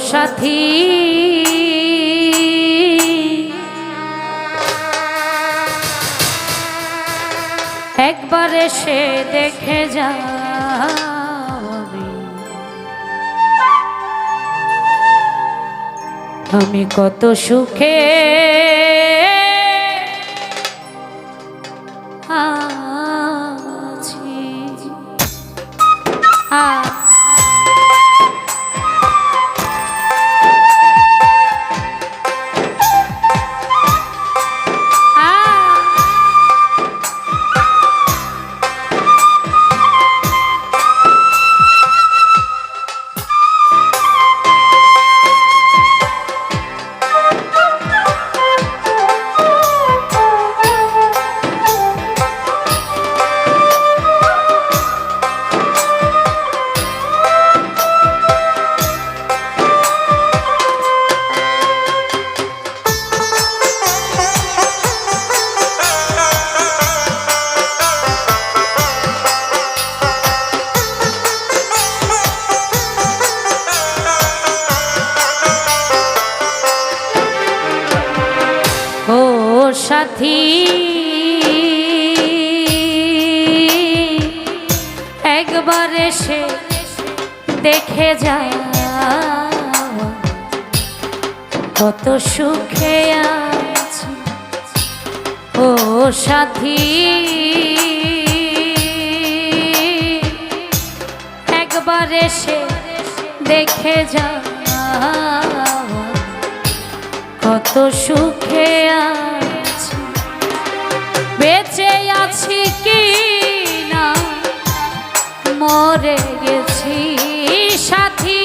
সাথী একবার এসে দেখে যাবি আমি কত সুখে আছি। সাথী একবার এসে দেখে যা কত সুখে আছি। ও সাথী একবার এসে দেখে যা কত সুখে আছি। বেঁচে আছি কি না মরে গেছি সাথী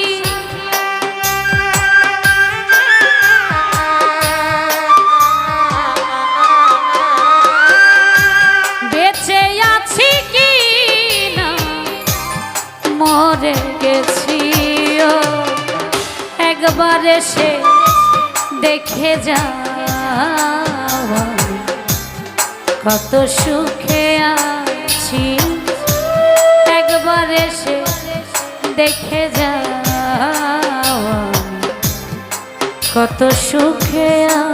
বেঁচে আছি কি না মরে গেছি। ও একবার এসে দেখে যা কত সুখে আছি। একবার এসে দেখে যা কত সুখে আছি।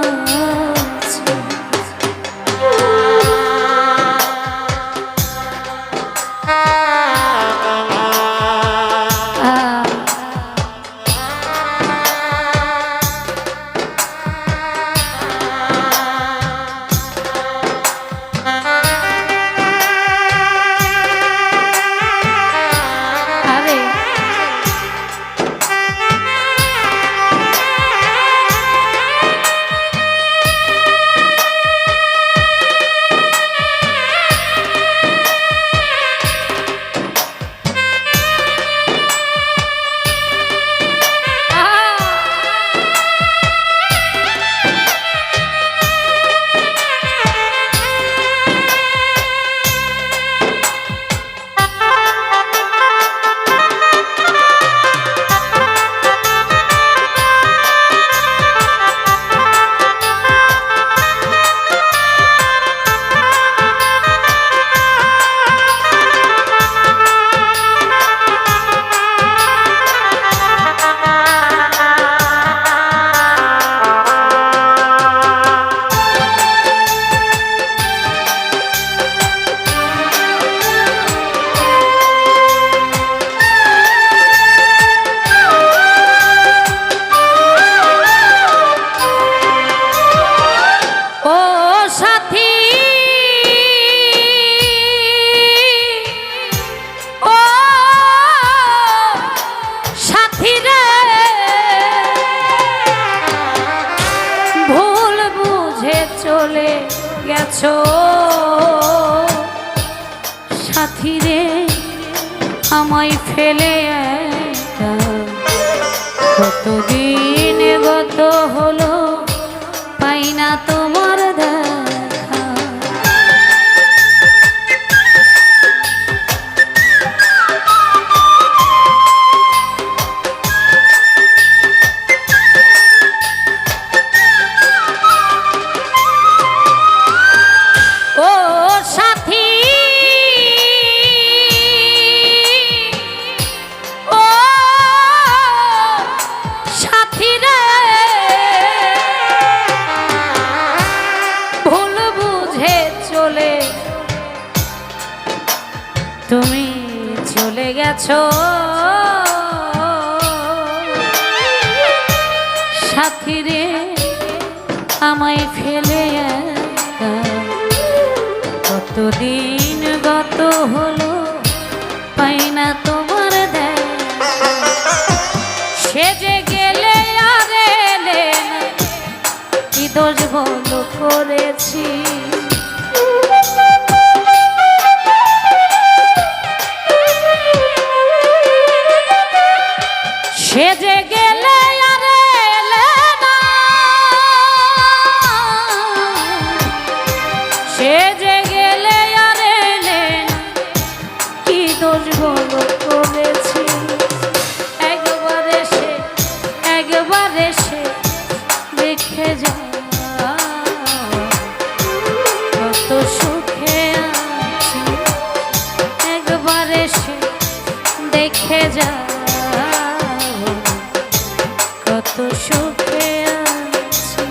চলে গেছো সাথী রে আমায় ফেলে কতদিন গত হলো পাই না তোমার দেখা। গেছো সাথী রে আমায় ফেলে একা। কতদিন গত হলো পাই না তোমার দেখা। সেজে গেলে আর এলে না, কি দোষ বলো করেছি। সেজে গেলে আর এলে না, সেজে গেলে আর এলে না, কি দোষ বলো করেছি। একবার এসে দেখে যা কত সুখে আছি। একবার এসে দেখে যা কত সুখে আছি।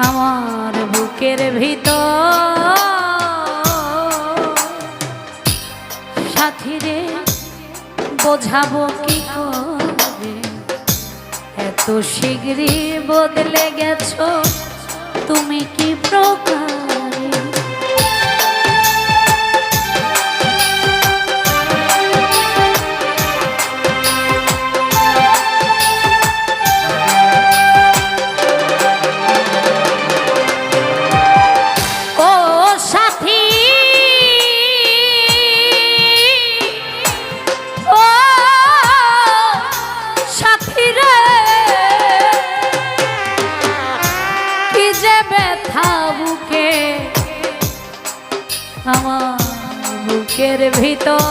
আমার বুকের ভিতর সাথী রে বোঝাবো কি করে। এত শীঘ্রই বদলে গেছো তুমি কি প্রকারে। আমার বুকের ভিতর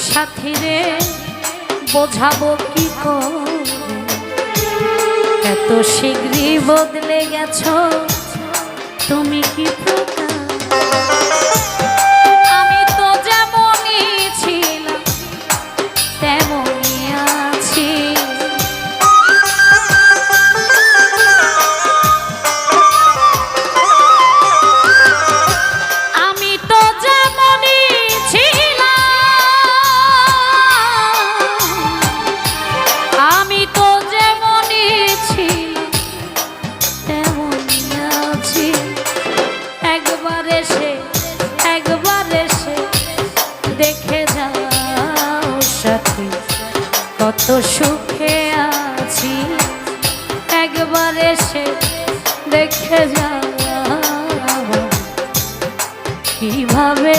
সাথী রে বোঝাবো কি করে। এত শীঘ্রই বদলে গেছো তুমি কি প্রকার। আমি তো যেমনই ছিলাম তেমনই আছি। আমি তো যেমনই ছিলাম সুখে আছি একবার এসে দেখে যা কিভাবে